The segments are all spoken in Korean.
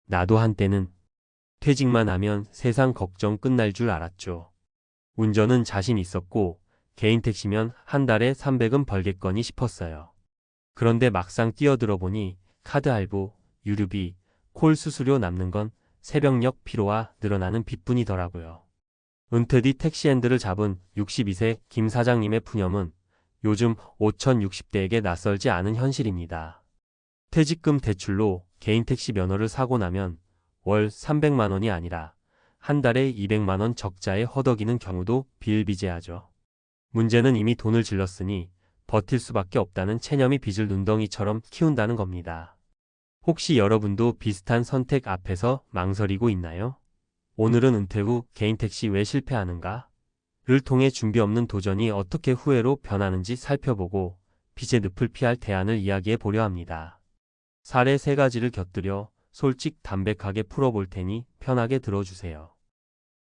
나도 한때는 퇴직만 하면 세상 걱정 끝날 줄 알았죠. 운전은 자신 있었고 개인 택시면 한 달에 300은 벌겠거니 싶었어요. 그런데 막상 뛰어들어 보니 카드 할부, 유류비, 콜 수수료 남는 건 새벽녘 피로와 늘어나는 빚뿐이더라고요. 은퇴 뒤 택시핸들을 잡은 62세 김 사장님의 푸념은 요즘 5060대에게 낯설지 않은 현실입니다. 퇴직금 대출로 개인 택시 면허를 사고 나면 월 300만 원이 아니라 한 달에 200만 원 적자에 허덕이는 경우도 비일비재하죠. 문제는 이미 돈을 질렀으니 버틸 수밖에 없다는 체념이 빚을 눈덩이처럼 키운다는 겁니다. 혹시 여러분도 비슷한 선택 앞에서 망설이고 있나요? 오늘은 은퇴 후 개인 택시 왜 실패하는가? 를 통해 준비 없는 도전이 어떻게 후회로 변하는지 살펴보고 빚의 늪을 피할 대안을 이야기해 보려 합니다. 사례 3가지를 곁들여 솔직 담백하게 풀어볼 테니 편하게 들어주세요.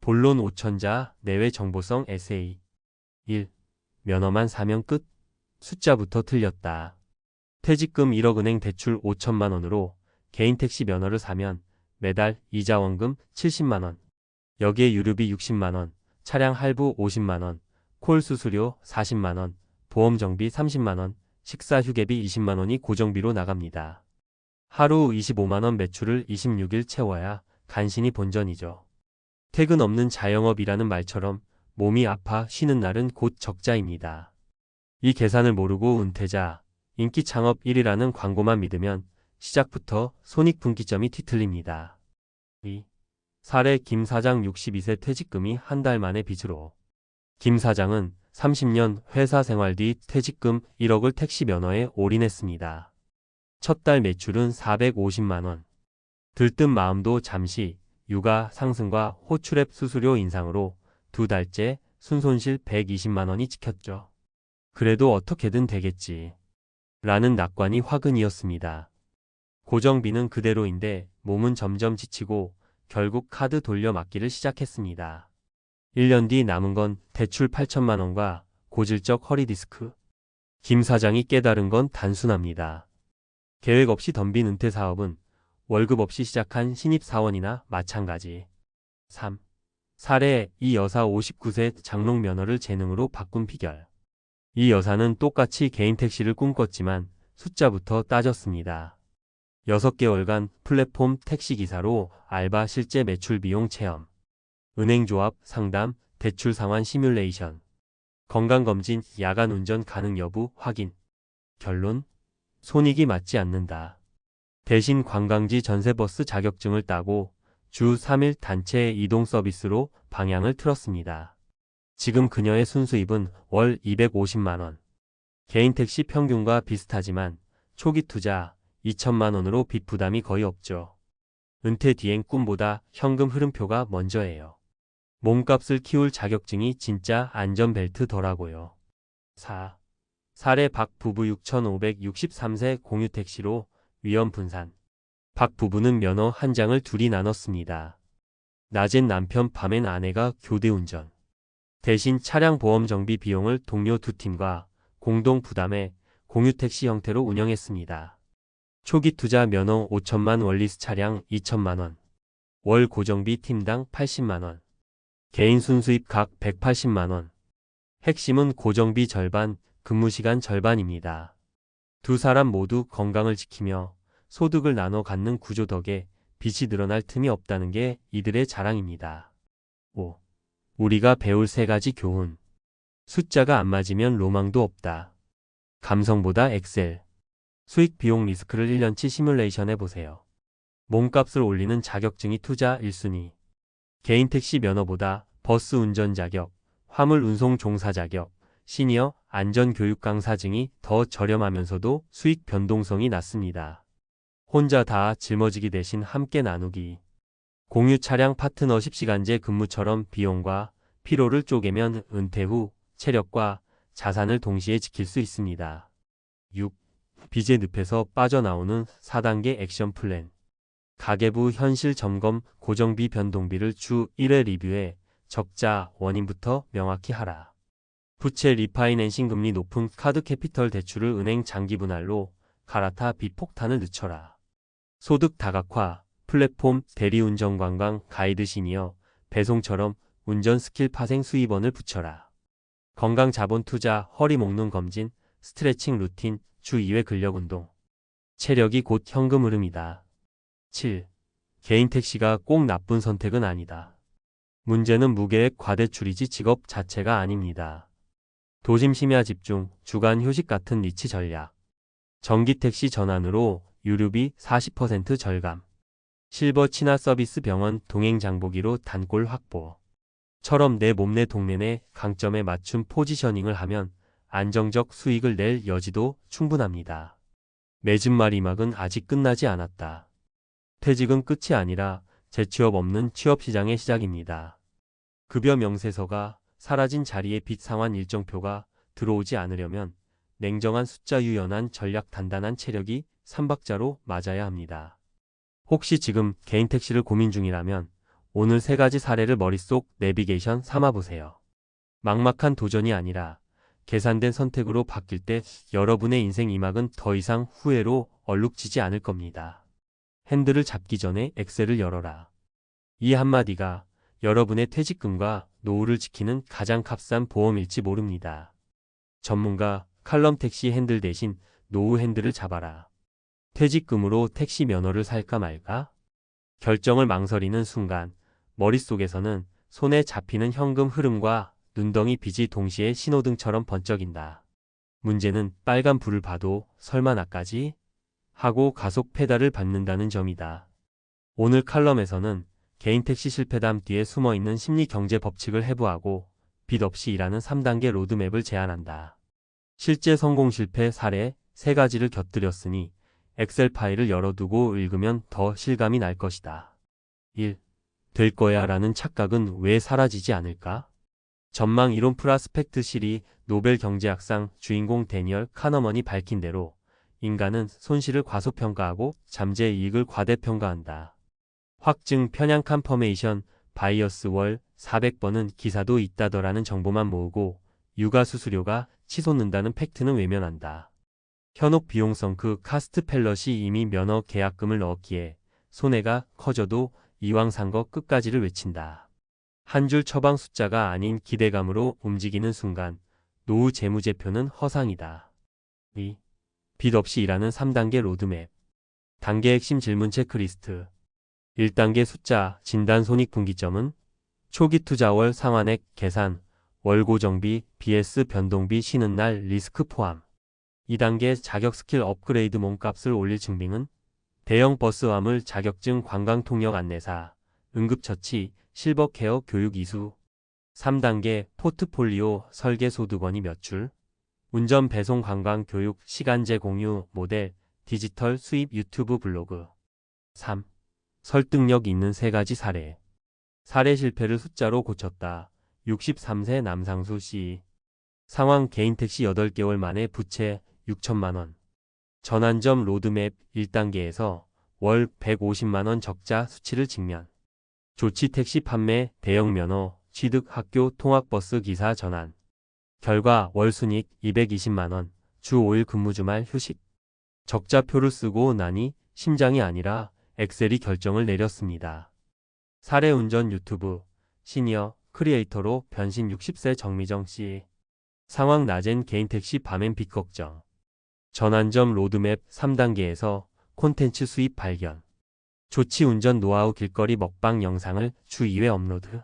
본론 5천자 내외 정보성 에세이 1. 면허만 사면 끝? 숫자부터 틀렸다. 퇴직금 1억 은행 대출 5천만 원으로 개인 택시 면허를 사면 매달 이자 원금 70만 원, 여기에 유류비 60만 원, 차량 할부 50만 원, 콜 수수료 40만 원, 보험 정비 30만 원, 식사 휴게비 20만 원이 고정비로 나갑니다. 하루 25만 원 매출을 26일 채워야 간신히 본전이죠. 퇴근 없는 자영업이라는 말처럼 몸이 아파 쉬는 날은 곧 적자입니다. 이 계산을 모르고 은퇴자, 인기 창업 1위라는 광고만 믿으면 시작부터 손익분기점이 뒤틀립니다. 2. 사례 김 사장 62세 퇴직금이 한 달 만에 빚으로. 김 사장은 30년 회사 생활 뒤 퇴직금 1억을 택시 면허에 올인했습니다. 첫 달 매출은 450만 원. 들뜬 마음도 잠시 육아 상승과 호출앱 수수료 인상으로 2달째 순손실 120만 원이 찍혔죠. 그래도 어떻게든 되겠지. 라는 낙관이 화근이었습니다. 고정비는 그대로인데 몸은 점점 지치고 결국 카드 돌려막기를 시작했습니다. 1년 뒤 남은 건 대출 8천만 원과 고질적 허리디스크. 김 사장이 깨달은 건 단순합니다. 계획 없이 덤빈 은퇴 사업은 월급 없이 시작한 신입사원이나 마찬가지. 3. 사례 이 여사 59세 장롱 면허를 재능으로 바꾼 비결. 이 여사는 똑같이 개인 택시를 꿈꿨지만 숫자부터 따졌습니다. 6개월간 플랫폼 택시기사로 알바 실제 매출 비용 체험, 은행조합 상담, 대출 상환 시뮬레이션, 건강검진, 야간 운전 가능 여부 확인. 결론, 손익이 맞지 않는다. 대신 관광지 전세버스 자격증을 따고 주 3일 단체 이동 서비스로 방향을 틀었습니다. 지금 그녀의 순수입은 월 250만 원. 개인 택시 평균과 비슷하지만 초기 투자 2천만 원으로 빚 부담이 거의 없죠. 은퇴 뒤엔 꿈보다 현금 흐름표가 먼저예요. 몸값을 키울 자격증이 진짜 안전벨트더라고요. 4. 사례 박 부부 6,563세 공유택시로 위험 분산. 박 부부는 면허 한 장을 둘이 나눴습니다. 낮엔 남편, 밤엔 아내가 교대운전. 대신 차량 보험 정비 비용을 동료 2팀과 공동 부담해 공유택시 형태로 운영했습니다. 초기 투자 면허 5천만 원, 원리스 차량 2천만 원. 월 고정비 팀당 80만 원. 개인 순수입 각 180만 원. 핵심은 고정비 절반, 근무시간 절반입니다. 두 사람 모두 건강을 지키며 소득을 나눠 갖는 구조 덕에 빚이 늘어날 틈이 없다는 게 이들의 자랑입니다. 5. 우리가 배울 3가지 교훈. 숫자가 안 맞으면 로망도 없다. 감성보다 엑셀. 수익 비용 리스크를 1년치 시뮬레이션 해보세요. 몸값을 올리는 자격증이 투자 1순위. 개인 택시 면허보다 버스 운전 자격, 화물 운송 종사 자격, 시니어 안전교육 강사 증이 더 저렴하면서도 수익 변동성이 낮습니다. 혼자 다 짊어지기 대신 함께 나누기. 공유 차량 파트너십 시간제 근무처럼 비용과 피로를 쪼개면 은퇴 후 체력과 자산을 동시에 지킬 수 있습니다. 6. 빚의 늪에서 빠져나오는 4단계 액션 플랜. 가계부 현실 점검, 고정비 변동비를 주 1회 리뷰해 적자 원인부터 명확히 하라. 부채 리파이낸싱 금리 높은 카드 캐피털 대출을 은행 장기 분할로 갈아타 빚 폭탄을 늦춰라. 소득 다각화, 플랫폼, 대리운전 관광, 가이드 시니어, 배송처럼 운전 스킬 파생 수입원을 붙여라. 건강 자본 투자, 허리 목는 검진, 스트레칭 루틴, 주 2회 근력 운동. 체력이 곧 현금 흐름이다. 7. 개인 택시가 꼭 나쁜 선택은 아니다. 문제는 무계획 과대출이지 직업 자체가 아닙니다. 도심 심야 집중, 주간 휴식 같은 니치 전략. 전기 택시 전환으로 유류비 40% 절감. 실버 친화 서비스 병원 동행 장보기로 단골 확보. 처럼 내 몸 내 동네 내 강점에 맞춘 포지셔닝을 하면 안정적 수익을 낼 여지도 충분합니다. 매진말 이막은 아직 끝나지 않았다. 퇴직은 끝이 아니라 재취업 없는 취업시장의 시작입니다. 급여 명세서가 사라진 자리에 빚 상환 일정표가 들어오지 않으려면 냉정한 숫자 유연한 전략 단단한 체력이 3박자로 맞아야 합니다. 혹시 지금 개인 택시를 고민 중이라면 오늘 3가지 사례를 머릿속 내비게이션 삼아보세요. 막막한 도전이 아니라 계산된 선택으로 바뀔 때 여러분의 인생 이막은 더 이상 후회로 얼룩지지 않을 겁니다. 핸들을 잡기 전에 엑셀을 열어라. 이 한마디가 여러분의 퇴직금과 노후를 지키는 가장 값싼 보험일지 모릅니다. 전문가 칼럼 택시 핸들 대신 노후 핸들을 잡아라. 퇴직금으로 택시 면허를 살까 말까? 결정을 망설이는 순간 머릿속에서는 손에 잡히는 현금 흐름과 눈덩이 빚이 동시에 신호등처럼 번쩍인다. 문제는 빨간 불을 봐도 설마 나까지? 하고 가속 페달을 밟는다는 점이다. 오늘 칼럼에서는 개인 택시 실패담 뒤에 숨어있는 심리 경제 법칙을 해부하고 빚 없이 일하는 3단계 로드맵을 제안한다. 실제 성공 실패 사례 3가지를 곁들였으니 엑셀 파일을 열어두고 읽으면 더 실감이 날 것이다. 1. 될 거야 라는 착각은 왜 사라지지 않을까? 전망 이론 프라스펙트 실이 노벨 경제학상 주인공 데니얼 카너먼이 밝힌 대로 인간은 손실을 과소평가하고 잠재 이익을 과대평가한다. 확증 편향 컴퍼메이션 바이어스 월 400번은 기사도 있다더라는 정보만 모으고 육아 수수료가 치솟는다는 팩트는 외면한다. 현혹 비용성 그 카스트 펠럿이 이미 면허 계약금을 넣었기에 손해가 커져도 이왕 산 거 끝까지를 외친다. 한 줄 처방 숫자가 아닌 기대감으로 움직이는 순간 노후 재무제표는 허상이다. 2. 빚 없이 일하는 3단계 로드맵. 단계 핵심 질문 체크리스트. 1단계 숫자 진단 손익분기점은 초기 투자월 상환액 계산, 월 고정비, BS 변동비 쉬는 날 리스크 포함. 2단계 자격 스킬 업그레이드 몸값을 올릴 증빙은 대형 버스 화물 자격증 관광 통역 안내사, 응급처치, 실버 케어 교육 이수. 3단계 포트폴리오 설계 소득원이 몇 줄. 운전 배송 관광 교육 시간제 공유 모델 디지털 수입 유튜브 블로그. 3. 설득력 있는 3가지 사례. 사례 실패를 숫자로 고쳤다. 63세 남상수 씨. 상황 개인 택시 8개월 만에 부채 6천만원. 전환점 로드맵 1단계에서 월 150만원 적자 수치를 직면. 조치 택시 판매, 대형 면허, 취득 학교 통학버스 기사 전환. 결과 월 순익 220만원, 주 5일 근무 주말 휴식. 적자표를 쓰고 나니 심장이 아니라 엑셀이 결정을 내렸습니다. 사례 운전 유튜브, 시니어, 크리에이터로 변신 60세 정미정 씨. 상황 낮엔 개인 택시 밤엔 빚 걱정. 전환점 로드맵 3단계에서 콘텐츠 수입 발견. 조치 운전 노하우 길거리 먹방 영상을 주 2회 업로드.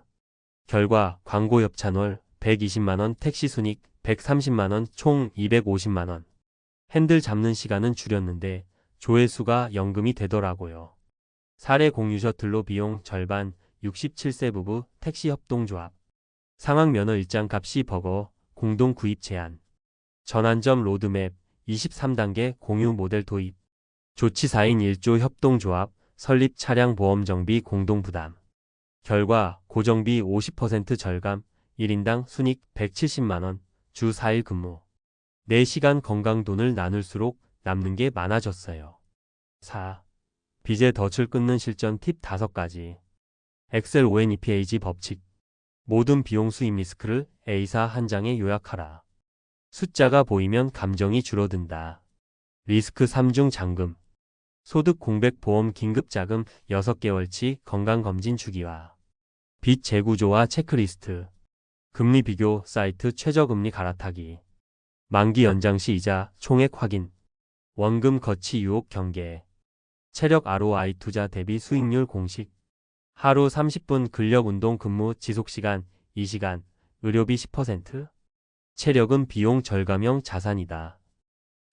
결과 광고 협찬월 120만원 택시 순익 130만원 총 250만원. 핸들 잡는 시간은 줄였는데 조회수가 연금이 되더라고요. 사례 공유 셔틀로 비용 절반 67세 부부 택시 협동조합. 상황 면허 일장 값이 버거 공동 구입 제한. 전환점 로드맵 23단계 공유 모델 도입. 조치 4인 1조 협동조합 설립 차량 보험 정비 공동 부담. 결과 고정비 50% 절감 1인당 순익 170만원 주 4일 근무. 4시간 건강 돈을 나눌수록 남는 게 많아졌어요. 4. 빚의 덫을 끊는 실전 팁 5가지. 엑셀 ONEPAG 법칙. 모든 비용 수입 리스크를 A사 한 장에 요약하라. 숫자가 보이면 감정이 줄어든다. 리스크 3중 잠금. 소득 공백 보험 긴급자금 6개월치 건강검진 주기와 빚 재구조와 체크리스트, 금리 비교 사이트 최저금리 갈아타기, 만기 연장 시 이자 총액 확인, 원금 거치 유혹 경계, 체력 ROI 투자 대비 수익률 공식, 하루 30분 근력운동 근무 지속시간 2시간, 의료비 10%, 체력은 비용 절감형 자산이다.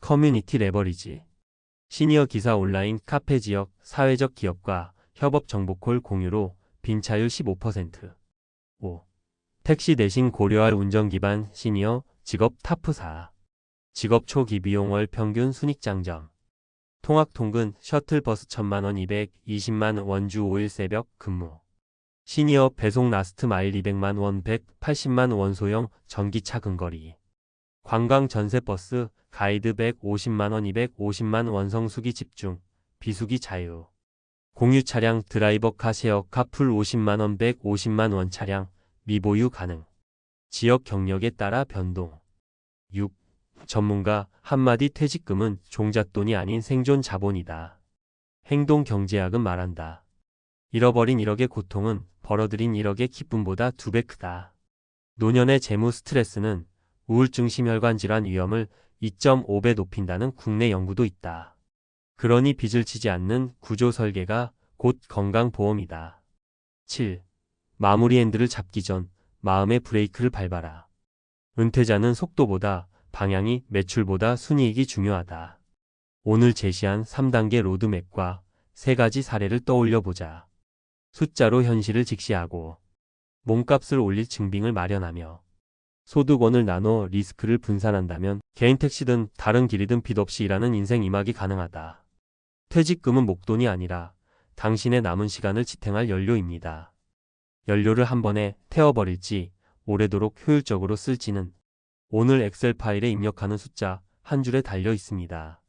커뮤니티 레버리지, 시니어 기사 온라인 카페 지역 사회적 기업과 협업 정보콜 공유로 빈차율 15%. 5. 택시 대신 고려할 운전 기반 시니어 직업 타프4. 직업 초기 비용 월 평균 순익장점. 통학 통근 셔틀버스 1000만원 220만 원주 5일 새벽 근무. 시니어 배송 라스트 마일 200만 원 180만 원 소형 전기차 근거리. 관광 전세버스 가이드 150만 원 250만 원성수기 집중, 비수기 자유. 공유 차량 드라이버 카쉐어 카풀 50만 원 150만 원 차량 미보유 가능. 지역 경력에 따라 변동. 6. 전문가 한마디 퇴직금은 종잣돈이 아닌 생존 자본이다. 행동경제학은 말한다. 잃어버린 1억의 고통은 벌어들인 1억의 기쁨보다 2배 크다. 노년의 재무 스트레스는 우울증 심혈관 질환 위험을 2.5배 높인다는 국내 연구도 있다. 그러니 빚을 지지 않는 구조 설계가 곧 건강보험이다. 7. 마무리 핸들을 잡기 전 마음의 브레이크를 밟아라. 은퇴자는 속도보다 방향이 매출보다 순이익이 중요하다. 오늘 제시한 3단계 로드맵과 3가지 사례를 떠올려 보자. 숫자로 현실을 직시하고 몸값을 올릴 증빙을 마련하며 소득원을 나눠 리스크를 분산한다면 개인 택시든 다른 길이든 빚 없이 일하는 인생 이막이 가능하다. 퇴직금은 목돈이 아니라 당신의 남은 시간을 지탱할 연료입니다. 연료를 한 번에 태워버릴지 오래도록 효율적으로 쓸지는 오늘 엑셀 파일에 입력하는 숫자 한 줄에 달려 있습니다.